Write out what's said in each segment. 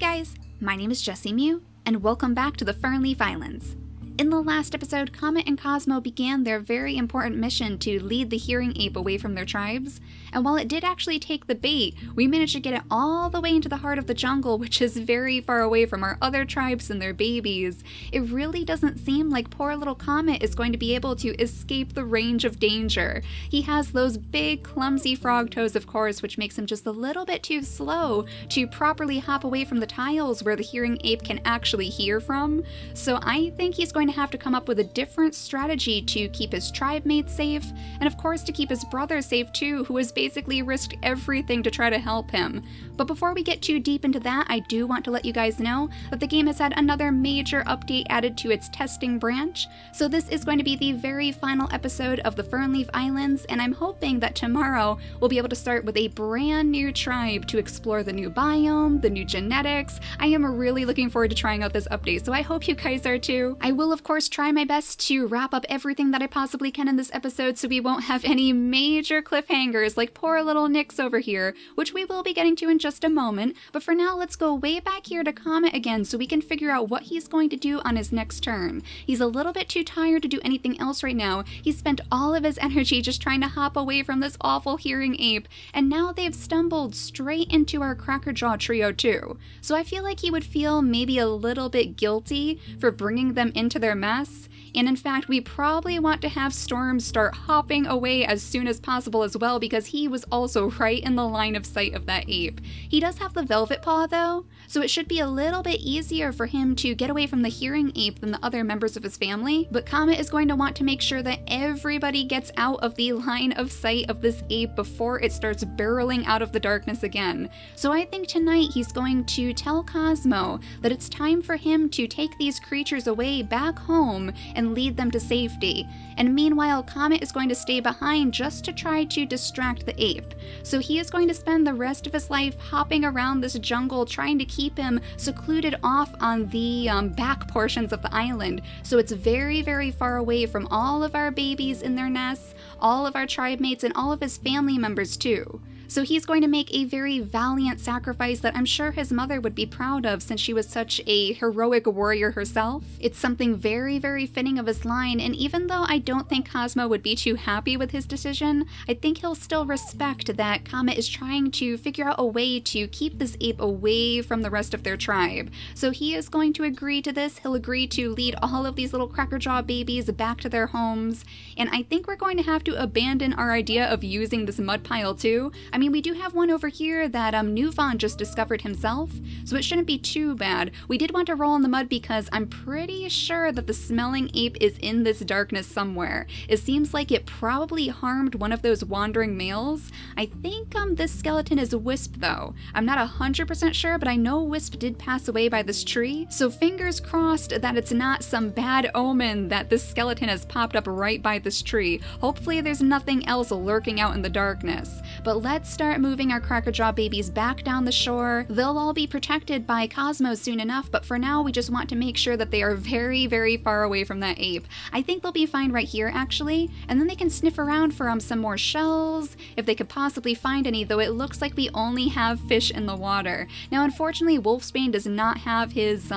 guys, my name is JessiMew, and welcome back to the Fernleaf Islands. In the last episode, Comet and Cosmo began their very important mission to lead the hearing ape away from their tribes, and while it did actually take the bait, we managed to get it all the way into the heart of the jungle, which is very far away from our other tribes and their babies. It really doesn't seem like poor little Comet is going to be able to escape the range of danger. He has those big, clumsy frog toes, of course, which makes him just a little bit too slow to properly hop away from the tiles where the hearing ape can actually hear from. So I think he's going to have to come up with a different strategy to keep his tribe mates safe, and of course to keep his brother safe too, who has basically risked everything to try to help him. But before we get too deep into that, I do want to let you guys know that the game has had another major update added to its testing branch. So this is going to be the very final episode of the Fernleaf Islands, and I'm hoping that tomorrow we'll be able to start with a brand new tribe to explore the new biome, the new genetics. I am really looking forward to trying out this update, so I hope you guys are too. I will of course try my best to wrap up everything that I possibly can in this episode so we won't have any major cliffhangers like poor little Nyx over here, which we will be getting to in just a moment. But for now, let's go way back here to Comet again so we can figure out what he's going to do on his next turn. He's a little bit too tired to do anything else right now. He spent all of his energy just trying to hop away from this awful hearing ape, and now they've stumbled straight into our Crackerjaw trio too. So I feel like he would feel maybe a little bit guilty for bringing them into their mess. And in fact, we probably want to have Storm start hopping away as soon as possible as well, because he was also right in the line of sight of that ape. He does have the velvet paw though, so it should be a little bit easier for him to get away from the hearing ape than the other members of his family. But Comet is going to want to make sure that everybody gets out of the line of sight of this ape before it starts barreling out of the darkness again. So I think tonight he's going to tell Cosmo that it's time for him to take these creatures away back home and lead them to safety. And meanwhile, Comet is going to stay behind just to try to distract the ape. So he is going to spend the rest of his life hopping around this jungle trying to keep him secluded off on the back portions of the island. So it's very, very far away from all of our babies in their nests, all of our tribe mates, and all of his family members too. So he's going to make a very valiant sacrifice that I'm sure his mother would be proud of, since she was such a heroic warrior herself. It's something very, very fitting of his line, and even though I don't think Cosmo would be too happy with his decision, I think he'll still respect that Comet is trying to figure out a way to keep this ape away from the rest of their tribe. So he is going to agree to this. He'll agree to lead all of these little Crackerjaw babies back to their homes, and I think we're going to have to abandon our idea of using this mud pile too. I mean, we do have one over here that Newvon just discovered himself, so it shouldn't be too bad. We did want to roll in the mud because I'm pretty sure that the smelling ape is in this darkness somewhere. It seems like it probably harmed one of those wandering males. I think this skeleton is a Wisp though. I'm not 100% sure, but I know Wisp did pass away by this tree, so fingers crossed that it's not some bad omen that this skeleton has popped up right by this tree. Hopefully there's nothing else lurking out in the darkness. But let's start moving our Crackerjaw babies back down the shore. They'll all be protected by Cosmo soon enough, but for now we just want to make sure that they are very, very far away from that ape. I think they'll be fine right here actually, and then they can sniff around for some more shells, if they could possibly find any, though it looks like we only have fish in the water. Now unfortunately, Wolfsbane does not have his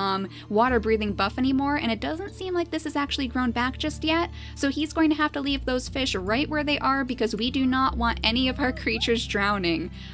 water breathing buff anymore, and it doesn't seem like this has actually grown back just yet, so he's going to have to leave those fish right where they are because we do not want any of our creatures drowning.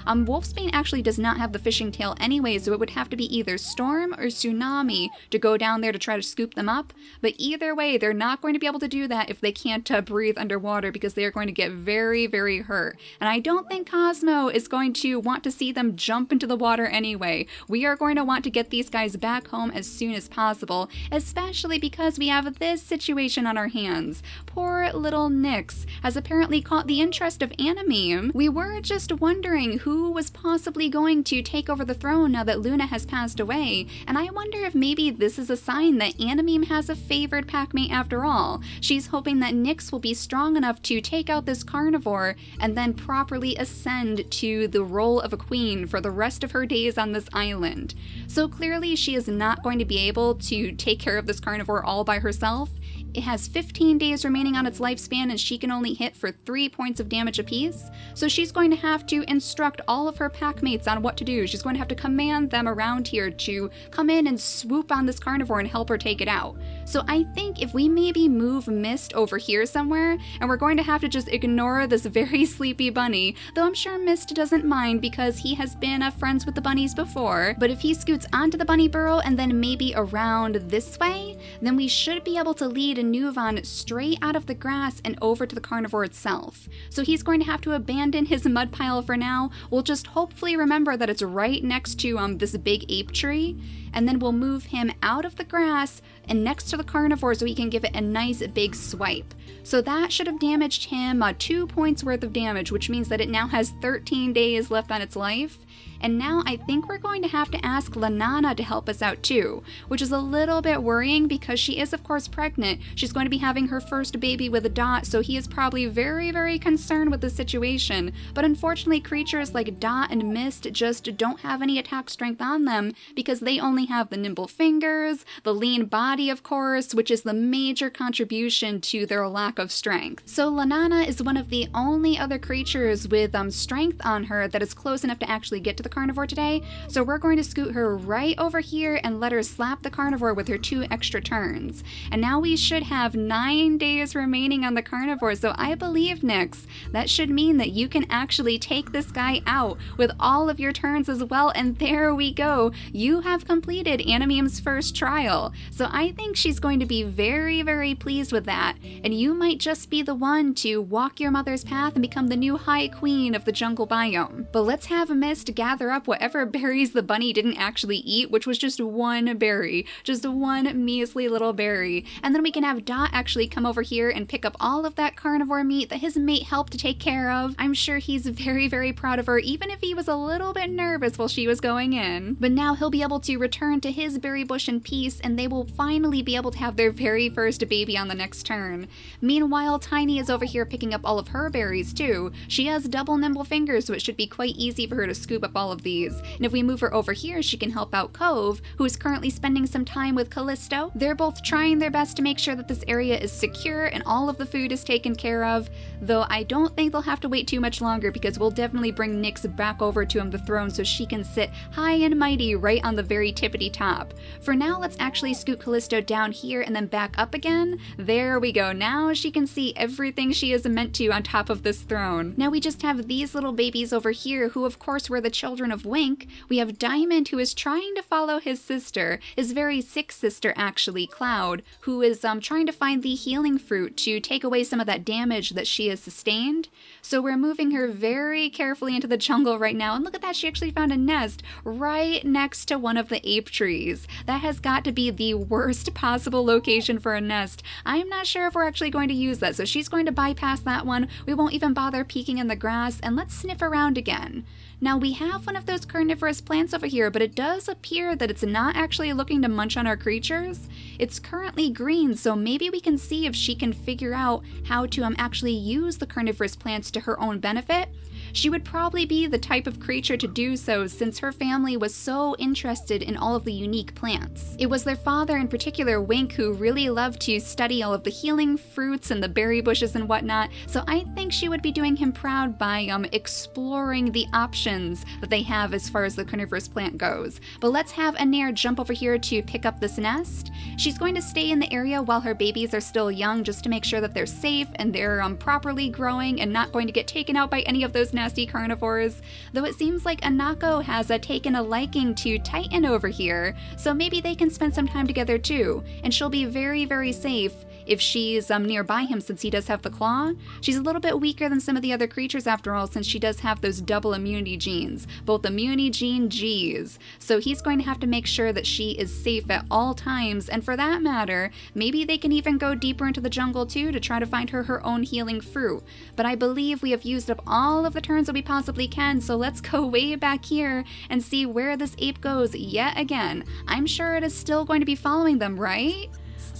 Wolfsbane actually does not have the fishing tail anyway, so it would have to be either Storm or Tsunami to go down there to try to scoop them up, but either way, they're not going to be able to do that if they can't breathe underwater, because they are going to get very, very hurt. And I don't think Cosmo is going to want to see them jump into the water anyway. We are going to want to get these guys back home as soon as possible, especially because we have this situation on our hands. Poor little Nyx has apparently caught the interest of Animeme. We were just wondering who was possibly going to take over the throne now that Luna has passed away, and I wonder if maybe this is a sign that Animeme has a favored packmate after all. She's hoping that Nyx will be strong enough to take out this carnivore and then properly ascend to the role of a queen for the rest of her days on this island. So clearly she is not going to be able to take care of this carnivore all by herself. It has 15 days remaining on its lifespan, and she can only hit for 3 points of damage apiece. So she's going to have to instruct all of her pack mates on what to do. She's going to have to command them around here to come in and swoop on this carnivore and help her take it out. So I think if we maybe move Mist over here somewhere, and we're going to have to just ignore this very sleepy bunny, though I'm sure Mist doesn't mind because he has been friends with the bunnies before. But if he scoots onto the bunny burrow and then maybe around this way, then we should be able to lead Nuvan straight out of the grass and over to the carnivore itself. So he's going to have to abandon his mud pile for now. We'll just hopefully remember that it's right next to this big ape tree, and then we'll move him out of the grass and next to the carnivore so he can give it a nice big swipe. So that should have damaged him 2 points worth of damage, which means that it now has 13 days left on its life. And now I think we're going to have to ask Lanana to help us out too, which is a little bit worrying because she is of course pregnant. She's going to be having her first baby with a Dot, so he is probably very, very concerned with the situation. But unfortunately, creatures like Dot and Mist just don't have any attack strength on them because they only have the nimble fingers, the lean body of course, which is the major contribution to their lack of strength. So Lanana is one of the only other creatures with strength on her that is close enough to actually get to the carnivore today, so we're going to scoot her right over here and let her slap the carnivore with her 2 extra turns. And now we should have 9 days remaining on the carnivore, so I believe, Nyx, that should mean that you can actually take this guy out with all of your turns as well, and there we go. You have completed Animeme's first trial. So I think she's going to be very, very pleased with that, and you might just be the one to walk your mother's path and become the new High Queen of the jungle biome. But let's have Mist gather up whatever berries the bunny didn't actually eat, which was just 1 berry, just 1 measly little berry. And then we can have Dot actually come over here and pick up all of that carnivore meat that his mate helped to take care of. I'm sure he's very, very proud of her, even if he was a little bit nervous while she was going in. But now he'll be able to return to his berry bush in peace, and they will finally be able to have their very first baby on the next turn. Meanwhile, Tiny is over here picking up all of her berries too. She has double nimble fingers, so it should be quite easy for her to scoop up all of these. And if we move her over here, she can help out Cove, who is currently spending some time with Callisto. They're both trying their best to make sure that this area is secure and all of the food is taken care of, though I don't think they'll have to wait too much longer because we'll definitely bring Nyx back over to the throne so she can sit high and mighty right on the very tippity top. For now, let's actually scoot Callisto down here and then back up again. There we go. Now she can see everything she is meant to on top of this throne. Now we just have these little babies over here who of course were the children of Wink. We have Diamond, who is trying to follow his sister, his very sick sister actually, Cloud, who is trying to find the healing fruit to take away some of that damage that she has sustained. So we're moving her very carefully into the jungle right now, and look at that, she actually found a nest right next to one of the ape trees. That has got to be the worst possible location for a nest. I'm not sure if we're actually going to use that, so she's going to bypass that one. We won't even bother peeking in the grass, and let's sniff around again. Now we have one of those carnivorous plants over here, but it does appear that it's not actually looking to munch on our creatures. It's currently green, so maybe we can see if she can figure out how to actually use the carnivorous plants to her own benefit. She would probably be the type of creature to do so since her family was so interested in all of the unique plants. It was their father in particular, Wink, who really loved to study all of the healing fruits and the berry bushes and whatnot, so I think she would be doing him proud by exploring the options that they have as far as the carnivorous plant goes. But let's have Anair jump over here to pick up this nest. She's going to stay in the area while her babies are still young just to make sure that they're safe and they're properly growing and not going to get taken out by any of those nasty carnivores, though it seems like Anako has taken a liking to Titan over here, so maybe they can spend some time together too, and she'll be very, very safe if she's nearby him since he does have the claw. She's a little bit weaker than some of the other creatures after all since she does have those double immunity genes, both immunity gene Gs, so he's going to have to make sure that she is safe at all times, and for that matter, maybe they can even go deeper into the jungle too to try to find her own healing fruit. But I believe we have used up all of the turns that we possibly can, so let's go way back here and see where this ape goes yet again. I'm sure it is still going to be following them, right?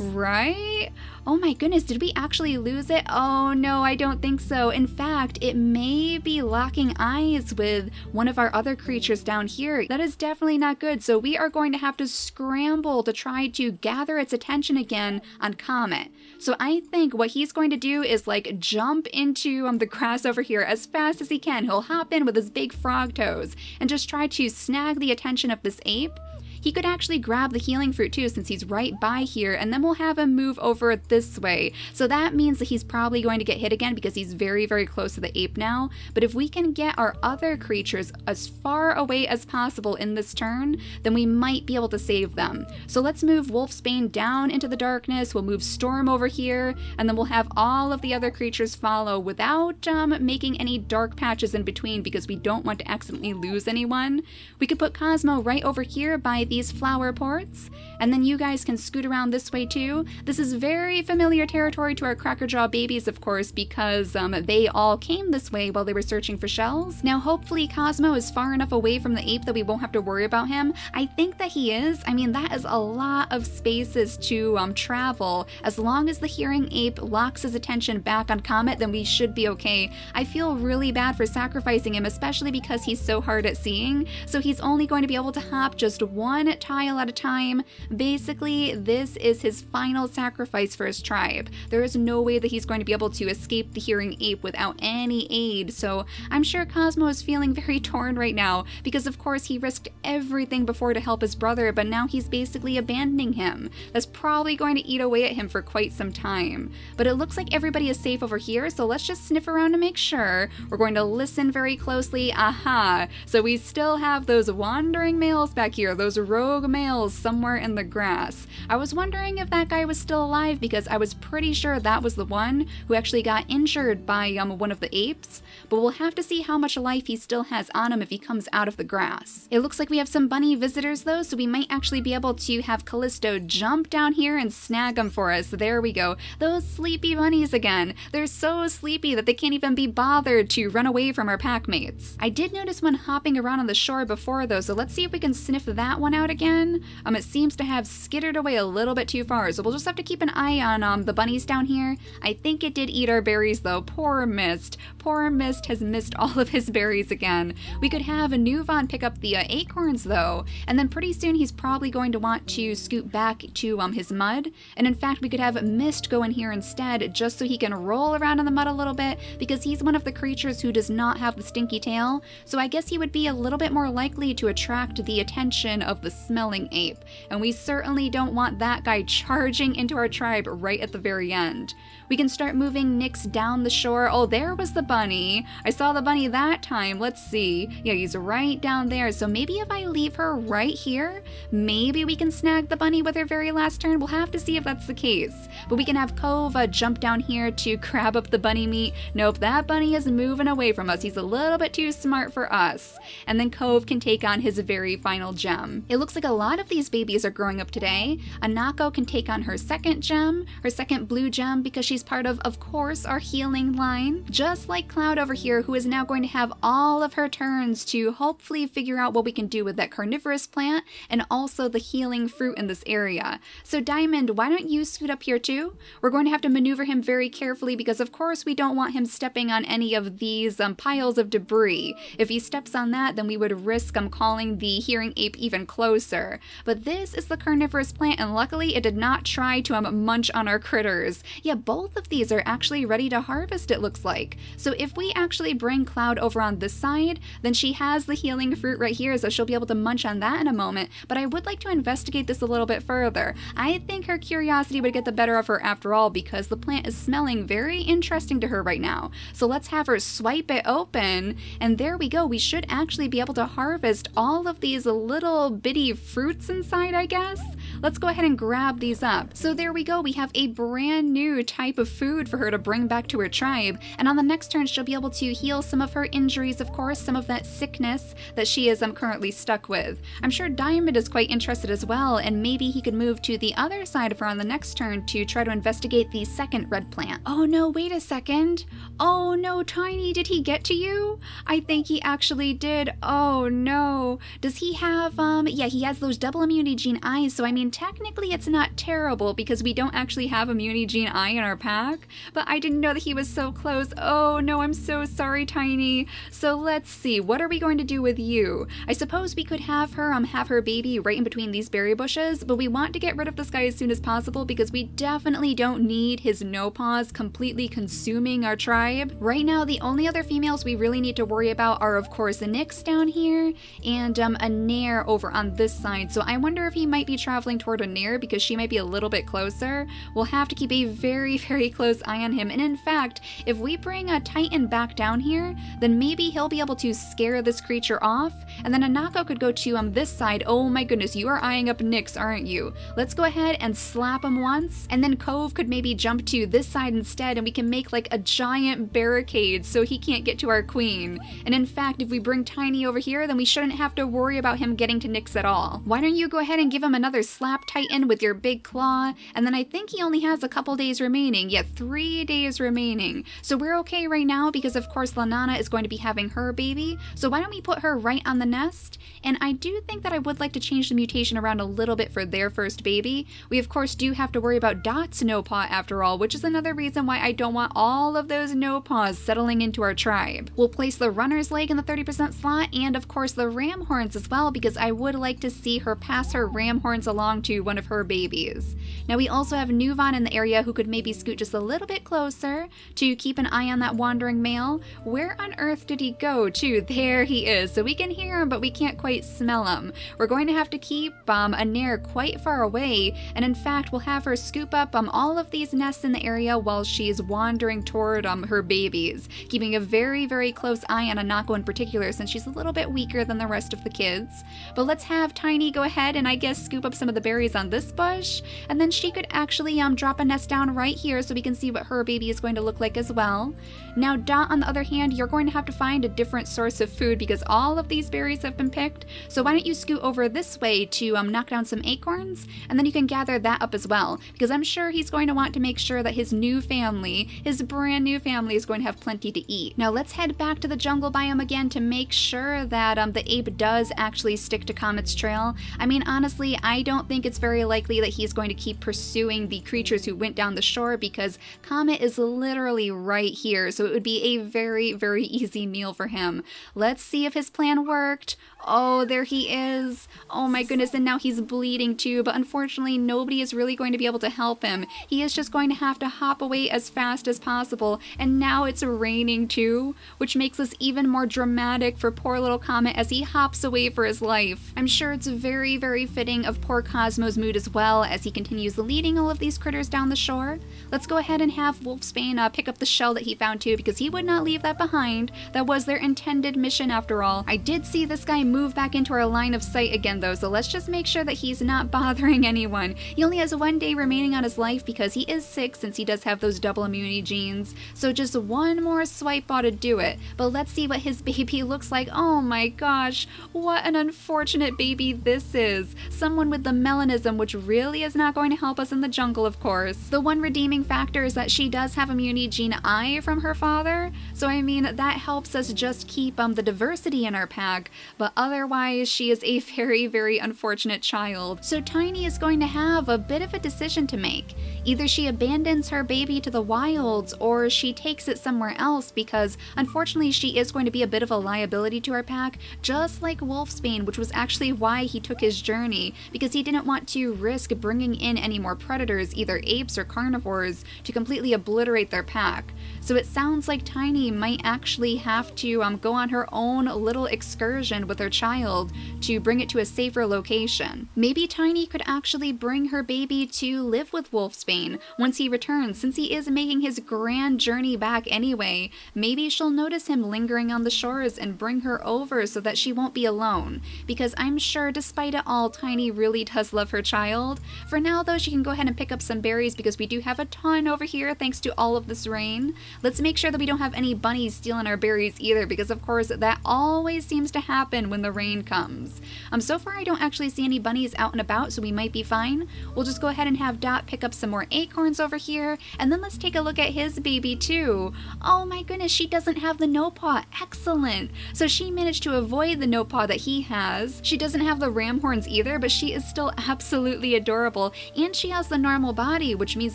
Right? Oh my goodness, did we actually lose it? Oh no, I don't think so. In fact, it may be locking eyes with one of our other creatures down here. That is definitely not good. So we are going to have to scramble to try to gather its attention again on Comet. So I think what he's going to do is like jump into the grass over here as fast as he can. He'll hop in with his big frog toes and just try to snag the attention of this ape. He could actually grab the healing fruit too, since he's right by here, and then we'll have him move over this way. So that means that he's probably going to get hit again because he's very, very close to the ape now. But if we can get our other creatures as far away as possible in this turn, then we might be able to save them. So let's move Wolfsbane down into the darkness, we'll move Storm over here, and then we'll have all of the other creatures follow without making any dark patches in between because we don't want to accidentally lose anyone. We could put Cosmo right over here by these flower ports, and then you guys can scoot around this way too. This is very familiar territory to our Crackerjaw babies, of course, because they all came this way while they were searching for shells. Now hopefully Cosmo is far enough away from the ape that we won't have to worry about him. I think that he is. I mean, that is a lot of spaces to travel. As long as the hearing ape locks his attention back on Comet, then we should be okay. I feel really bad for sacrificing him, especially because he's so hard at seeing, so he's only going to be able to hop just one tile at a time. Basically, this is his final sacrifice for his tribe. There is no way that he's going to be able to escape the hearing ape without any aid, so I'm sure Cosmo is feeling very torn right now because of course he risked everything before to help his brother, but now he's basically abandoning him. That's probably going to eat away at him for quite some time. But it looks like everybody is safe over here, so let's just sniff around to make sure. We're going to listen very closely. Aha! So we still have those wandering males back here, those rogue males somewhere in the grass. I was wondering if that guy was still alive because I was pretty sure that was the one who actually got injured by one of the apes, but we'll have to see how much life he still has on him if he comes out of the grass. It looks like we have some bunny visitors though, so we might actually be able to have Callisto jump down here and snag them for us. There we go. Those sleepy bunnies again. They're so sleepy that they can't even be bothered to run away from our pack mates. I did notice one hopping around on the shore before though, so let's see if we can sniff that one out again. It seems to have skittered away a little bit too far, so we'll just have to keep an eye on the bunnies down here. I think it did eat our berries though. Poor Mist. Poor Mist has missed all of his berries again. We could have Nuvon pick up the acorns though, and then pretty soon he's probably going to want to scoot back to his mud, and in fact we could have Mist go in here instead just so he can roll around in the mud a little bit because he's one of the creatures who does not have the stinky tail, so I guess he would be a little bit more likely to attract the attention of the smelling ape, and we certainly don't want that guy charging into our tribe right at the very end. We can start moving Nyx down the shore. Oh, there was the bunny. I saw the bunny that time. Let's see. Yeah, he's right down there. So maybe if I leave her right here, maybe we can snag the bunny with her very last turn. We'll have to see if that's the case. But we can have Cove jump down here to grab up the bunny meat. Nope, that bunny is moving away from us. He's a little bit too smart for us. And then Cove can take on his very final gem. It looks like a lot of these babies are growing up today. Anako can take on her second gem, her second blue gem, because she's part of course, our healing line. Just like Cloud over here, who is now going to have all of her turns to hopefully figure out what we can do with that carnivorous plant and also the healing fruit in this area. So Diamond, why don't you scoot up here too? We're going to have to maneuver him very carefully because of course we don't want him stepping on any of these piles of debris. If he steps on that, then we would risk calling the hearing ape even closer. But this is the carnivorous plant, and luckily it did not try to munch on our critters. Yeah, both of these are actually ready to harvest, it looks like. So if we actually bring Cloud over on this side, then she has the healing fruit right here, so she'll be able to munch on that in a moment. But I would like to investigate this a little bit further. I think her curiosity would get the better of her after all, because the plant is smelling very interesting to her right now. So let's have her swipe it open, and there we go. We should actually be able to harvest all of these little bitty fruits inside, I guess. Let's go ahead and grab these up. So there we go. We have a brand new type of food for her to bring back to her tribe, and on the next turn she'll be able to heal some of her injuries, of course, some of that sickness that she is currently stuck with. I'm sure Diamond is quite interested as well, and maybe he could move to the other side of her on the next turn to try to investigate the second red plant. Oh no, wait a second. Oh no, Tiny, did he get to you? I think he actually did. Oh no. Does he have, yeah, he has those double immunity gene eyes, so I mean, And technically it's not terrible because we don't actually have a Mutagene eye in our pack, but I didn't know that he was so close. Oh no, I'm so sorry, Tiny. So let's see, what are we going to do with you? I suppose we could have her baby right in between these berry bushes, but we want to get rid of this guy as soon as possible because we definitely don't need his no paws completely consuming our tribe. Right now, the only other females we really need to worry about are of course a Nyx down here and a Nair over on this side. So I wonder if he might be traveling toward a Nair because she might be a little bit closer. We'll have to keep a very, very close eye on him. And in fact, if we bring a Titan back down here, then maybe he'll be able to scare this creature off, and then Anako could go to this side. Oh my goodness, you are eyeing up Nyx, aren't you? Let's go ahead and slap him once, and then Cove could maybe jump to this side instead, and we can make like a giant barricade so he can't get to our queen. And in fact, if we bring Tiny over here, then we shouldn't have to worry about him getting to Nyx at all. Why don't you go ahead and give him another slap Titan with your big claw, and then I think he only has a couple days remaining. Yeah, 3 days remaining. So we're okay right now because of course Lanana is going to be having her baby, so why don't we put her right on the nest? And I do think that I would like to change the mutation around a little bit for their first baby. We of course do have to worry about Dot's no paw after all, which is another reason why I don't want all of those no paws settling into our tribe. We'll place the runner's leg in the 30% slot and of course the ram horns as well because I would like to see her pass her ram horns along to one of her babies. Now we also have Nuvan in the area who could maybe scoot just a little bit closer to keep an eye on that wandering male. Where on earth did he go to? There he is. So we can hear him, but we can't quite smell him. We're going to have to keep a Nair quite far away, and in fact, we'll have her scoop up all of these nests in the area while she's wandering toward her babies, keeping a very, very close eye on Anako in particular since she's a little bit weaker than the rest of the kids. But let's have Tiny go ahead and I guess scoop up some of the berries on this bush, and then she could actually drop a nest down right here so we can see what her baby is going to look like as well. Now Dot, on the other hand, you're going to have to find a different source of food because all of these berries have been picked, so why don't you scoot over this way to knock down some acorns, and then you can gather that up as well, because I'm sure he's going to want to make sure that his new family, his brand new family, is going to have plenty to eat. Now let's head back to the jungle biome again to make sure that the ape does actually stick to Comet's trail. I mean, honestly, I don't think it's very likely that he's going to keep pursuing the creatures who went down the shore because Comet is literally right here, so it would be a very, very easy meal for him. Let's see if his plan worked. Oh, there he is. Oh my goodness, and now he's bleeding too, but unfortunately nobody is really going to be able to help him. He is just going to have to hop away as fast as possible, and now it's raining too, which makes this even more dramatic for poor little Comet as he hops away for his life. I'm sure it's very, very fitting of poor Cosmo's mood as well as he continues leading all of these critters down the shore. Let's go ahead and have Wolfsbane pick up the shell that he found too, because he would not leave that behind. That was their intended mission after all. I did see this guy move back into our line of sight again though, so let's just make sure that he's not bothering anyone. He only has 1 day remaining on his life because he is sick since he does have those double immunity genes, so just one more swipe ought to do it. But let's see what his baby looks like. Oh my gosh, what an unfortunate baby this is. Someone with the melanism, which really is not going to help us in the jungle, of course. The one redeeming factor is that she does have immunity gene I from her father, so I mean that helps us just keep the diversity in our pack, but otherwise she is a very, very unfortunate child. So Tiny is going to have a bit of a decision to make. Either she abandons her baby to the wilds or she takes it somewhere else because unfortunately she is going to be a bit of a liability to our pack, just like Wolfsbane, which was actually why he took his journey, because he didn't want to risk bringing in any more predators, either apes or carnivores, to completely obliterate their pack. So it sounds like Tiny might actually have to go on her own little excursion with her child to bring it to a safer location. Maybe Tiny could actually bring her baby to live with Wolfsbane once he returns, since he is making his grand journey back anyway. Maybe she'll notice him lingering on the shores and bring her over so that she won't be alone, because I'm sure despite it all, Tiny really does love her child. For now though, she can go ahead and pick up some berries because we do have a ton over here thanks to all of this rain. Let's make sure that we don't have any bunnies stealing our berries either, because of course that always seems to happen when the rain comes. So far I don't actually see any bunnies out and about, so we might be fine. We'll just go ahead and have Dot pick up some more acorns over here, and then let's take a look at his baby too. Oh my goodness, she doesn't have the no paw. Excellent. So she managed to avoid the no paw that he has. She doesn't have the ram horns either, but she is still absolutely adorable, and she has the normal body, which means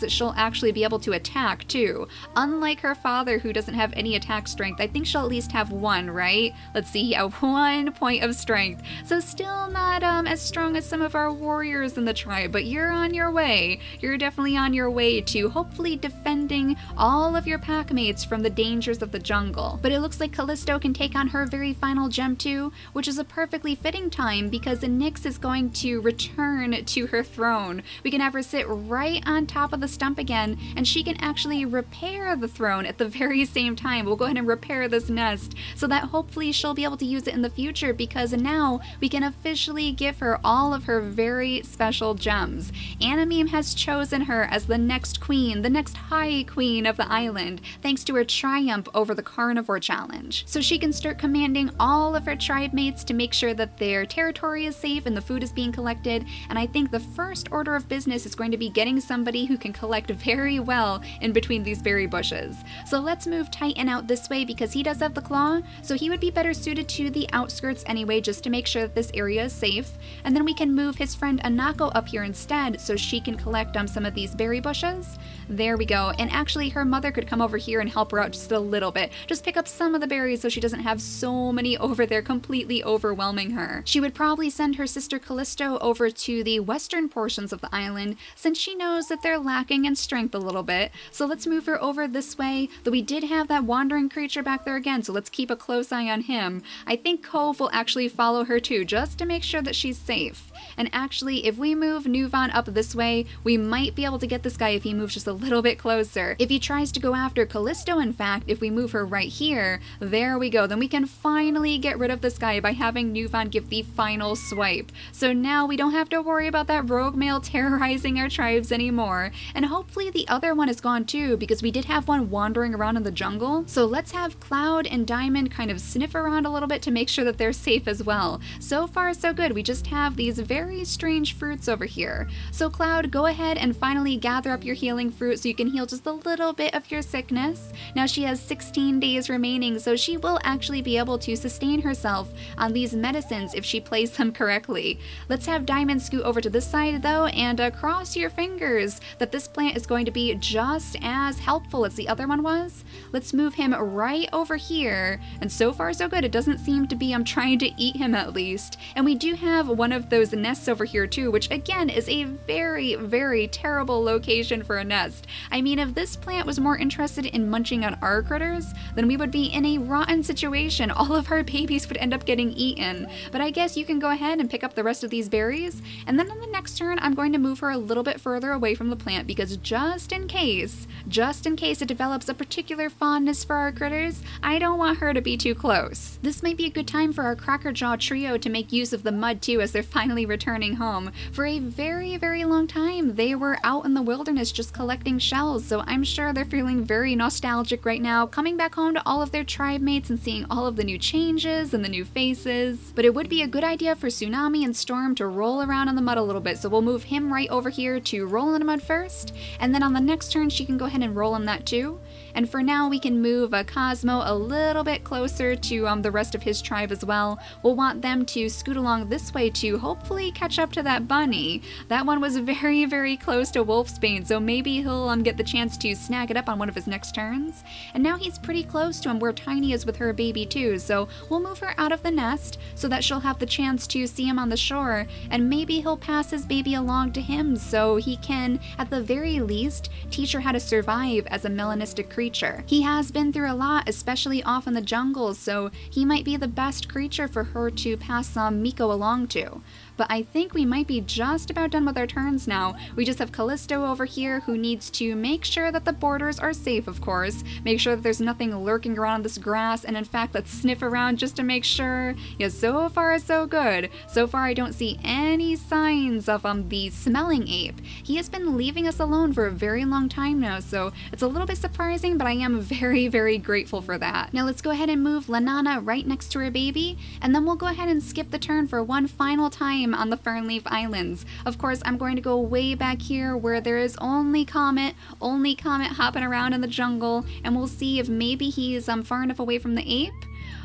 that she'll actually be able to attack too. Unlike her father, who doesn't have any attack strength. I think she'll at least have one, right? Let's see, 1 point of strength. So still not as strong as some of our warriors in the tribe, but you're on your way. You're definitely on your way to hopefully defending all of your pack mates from the dangers of the jungle. But it looks like Callisto can take on her very final gem too, which is a perfectly fitting time because Nyx is going to return to her throne. We can have her sit right on top of the stump again, and she can actually repair the throne at the very same time. We'll go ahead and repair this nest so that hopefully she'll be able to use it in the future, because now we can officially give her all of her very special gems. Animeme has chosen her as the next queen, the next high queen of the island, thanks to her triumph over the carnivore challenge. So she can start commanding all of her tribe mates to make sure that their territory is safe and the food is being collected, and I think the first order of business is going to be getting somebody who can collect very well in between these berry bushes. So let's move Titan out this way because he does have the claw, so he would be better suited to the outskirts anyway, just to make sure that this area is safe. And then we can move his friend Anako up here instead so she can collect some of these berry bushes. There we go. And actually her mother could come over here and help her out just a little bit. Just pick up some of the berries so she doesn't have so many over there completely overwhelming her. She would probably send her sister Callisto over to the western portions of the island since she knows that they're lacking in strength a little bit. So let's move her over this way, though we did have that wandering creature back there again, so let's keep a close eye on him. I think Cove will actually follow her too, just to make sure that she's safe. And actually, if we move Nuvan up this way, we might be able to get this guy if he moves just a little bit closer. If he tries to go after Callisto, in fact, if we move her right here, there we go. Then we can finally get rid of this guy by having Nuvan give the final swipe. So now we don't have to worry about that rogue male terrorizing our tribes anymore. And hopefully the other one is gone too, because we did have one wandering around in the jungle. So let's have Cloud and Diamond kind of sniff around a little bit to make sure that they're safe as well. So far so good. We just have these very strange fruits over here. So Cloud, go ahead and finally gather up your healing fruit so you can heal just a little bit of your sickness. Now she has 16 days remaining, so she will actually be able to sustain herself on these medicines if she plays them correctly. Let's have Diamond scoot over to this side though, and cross your fingers that this plant is going to be just as helpful as the other one was. Let's move him right over here, and so far so good. It doesn't seem to be trying to eat him at least. And we do have one of those nests over here too, which again is a very, very terrible location for a nest. I mean, if this plant was more interested in munching on our critters, then we would be in a rotten situation. All of our babies would end up getting eaten. But I guess you can go ahead and pick up the rest of these berries, and then on the next turn I'm going to move her a little bit further away from the plant, because just in case it develops a particular fondness for our critters, I don't want her to be too close. This might be a good time for our Crackerjaw trio to make use of the mud too, as they're finally returning home. For a very, very long time they were out in the wilderness just collecting shells, so I'm sure they're feeling very nostalgic right now, coming back home to all of their tribe mates and seeing all of the new changes and the new faces. But it would be a good idea for Tsunami and Storm to roll around in the mud a little bit, so we'll move him right over here to roll in the mud first, and then on the next turn she can go ahead and roll in that too. And for now we can move Cosmo a little bit closer to the rest of his tribe as well. We'll want them to scoot along this way to hopefully catch up to that bunny. That one was very, very close to Wolfsbane, so maybe he'll get the chance to snag it up on one of his next turns. And now he's pretty close to where Tiny is with her baby too, so we'll move her out of the nest so that she'll have the chance to see him on the shore, and maybe he'll pass his baby along to him so he can, at the very least, teach her how to survive as a melanistic creature. He has been through a lot, especially off in the jungle, so he might be the best creature for her to pass Miko along to. but I think we might be just about done with our turns now. We just have Callisto over here who needs to make sure that the borders are safe, of course. Make sure that there's nothing lurking around this grass, and in fact, let's sniff around just to make sure. Yeah, so far so good. So far I don't see any signs of the smelling ape. He has been leaving us alone for a very long time now, so it's a little bit surprising, but I am very, very grateful for that. Now let's go ahead and move Lanana right next to her baby, and then we'll go ahead and skip the turn for one final time on the Fernleaf Islands. Of course, I'm going to go way back here where there is only Comet hopping around in the jungle, and we'll see if maybe he's far enough away from the ape.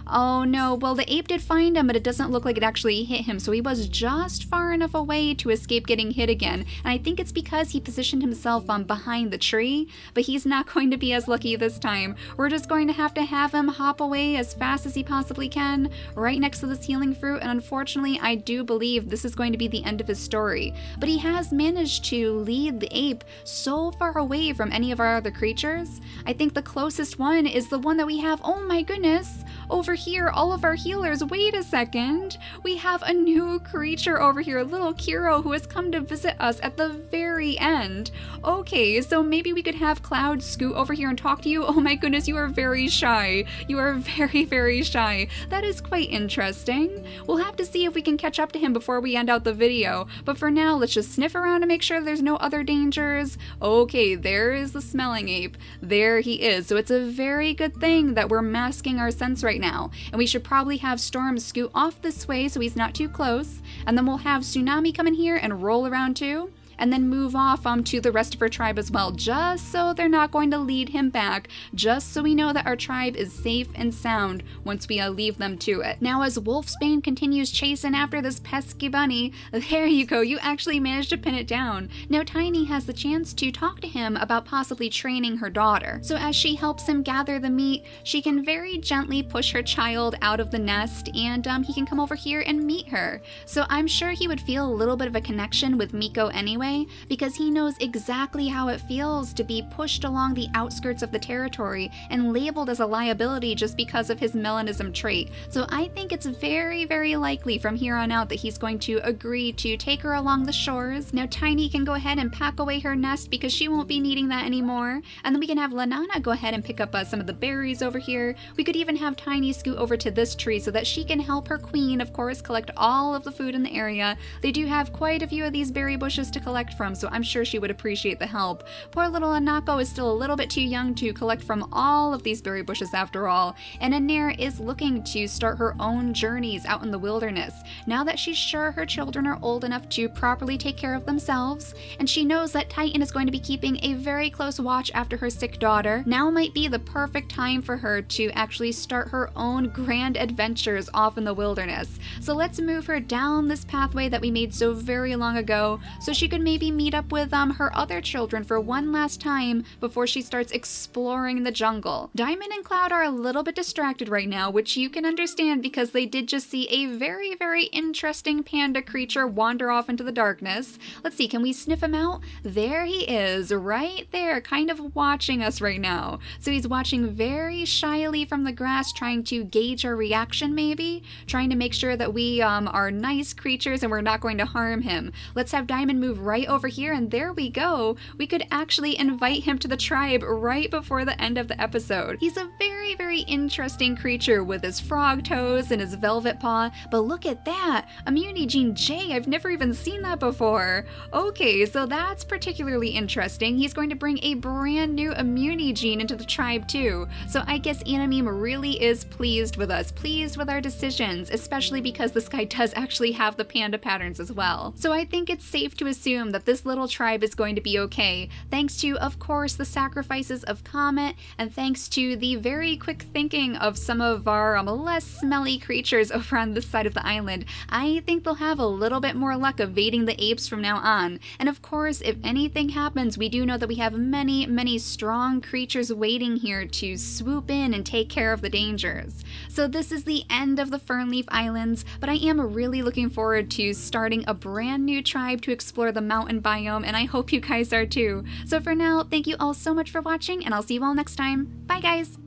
Oh no, well the ape did find him, but it doesn't look like it actually hit him, so he was just far enough away to escape getting hit again. And I think it's because he positioned himself behind the tree, but he's not going to be as lucky this time. We're just going to have him hop away as fast as he possibly can, right next to this healing fruit, and unfortunately I do believe this is going to be the end of his story. But he has managed to lead the ape so far away from any of our other creatures. I think the closest one is the one that we have, oh my goodness, over here, all of our healers. Wait a second. We have a new creature over here, little Kiro, who has come to visit us at the very end. Okay, so maybe we could have Cloud scoot over here and talk to you. Oh my goodness, you are very shy. You are very, very shy. That is quite interesting. We'll have to see if we can catch up to him before we end out the video. But for now, let's just sniff around to make sure there's no other dangers. Okay, there is the smelling ape. There he is. So it's a very good thing that we're masking our sense right now. And we should probably have Storm scoot off this way so he's not too close. And then we'll have Tsunami come in here and roll around too. And then move off to the rest of our tribe as well, just so they're not going to lead him back, just so we know that our tribe is safe and sound once we leave them to it. Now as Wolfsbane continues chasing after this pesky bunny, there you go, you actually managed to pin it down. Now Tiny has the chance to talk to him about possibly training her daughter. So as she helps him gather the meat, she can very gently push her child out of the nest, and he can come over here and meet her. So I'm sure he would feel a little bit of a connection with Miko anyway, because he knows exactly how it feels to be pushed along the outskirts of the territory and labeled as a liability just because of his melanism trait. So I think it's very, very likely from here on out that he's going to agree to take her along the shores. Now Tiny can go ahead and pack away her nest because she won't be needing that anymore. And then we can have Lanana go ahead and pick up some of the berries over here. We could even have Tiny scoot over to this tree so that she can help her queen, of course, collect all of the food in the area. They do have quite a few of these berry bushes to collect from, so I'm sure she would appreciate the help. Poor little Anako is still a little bit too young to collect from all of these berry bushes after all, and Anair is looking to start her own journeys out in the wilderness, now that she's sure her children are old enough to properly take care of themselves, and she knows that Titan is going to be keeping a very close watch after her sick daughter. Now might be the perfect time for her to actually start her own grand adventures off in the wilderness. So let's move her down this pathway that we made so very long ago, so she could maybe meet up with her other children for one last time before she starts exploring the jungle. Diamond and Cloud are a little bit distracted right now, which you can understand because they did just see a very, very interesting panda creature wander off into the darkness. Let's see, can we sniff him out? There he is, right there, kind of watching us right now. So he's watching very shyly from the grass, trying to gauge our reaction maybe, trying to make sure that we are nice creatures and we're not going to harm him. Let's have Diamond move right over here, and there we go. We could actually invite him to the tribe right before the end of the episode. He's a very, very interesting creature with his frog toes and his velvet paw, but look at that! Immunity Gene J, I've never even seen that before. Okay, so that's particularly interesting. He's going to bring a brand new immunity gene into the tribe too. So I guess Animeme really is pleased with us, pleased with our decisions, especially because this guy does actually have the panda patterns as well. So I think it's safe to assume that this little tribe is going to be okay, thanks to, of course, the sacrifices of Comet, and thanks to the very quick thinking of some of our less smelly creatures over on this side of the island. I think they'll have a little bit more luck evading the apes from now on. And of course, if anything happens, we do know that we have many, many strong creatures waiting here to swoop in and take care of the dangers. So this is the end of the Fernleaf Islands, but I am really looking forward to starting a brand new tribe to explore the mountain biome, and I hope you guys are too. So for now, thank you all so much for watching, and I'll see you all next time. Bye guys!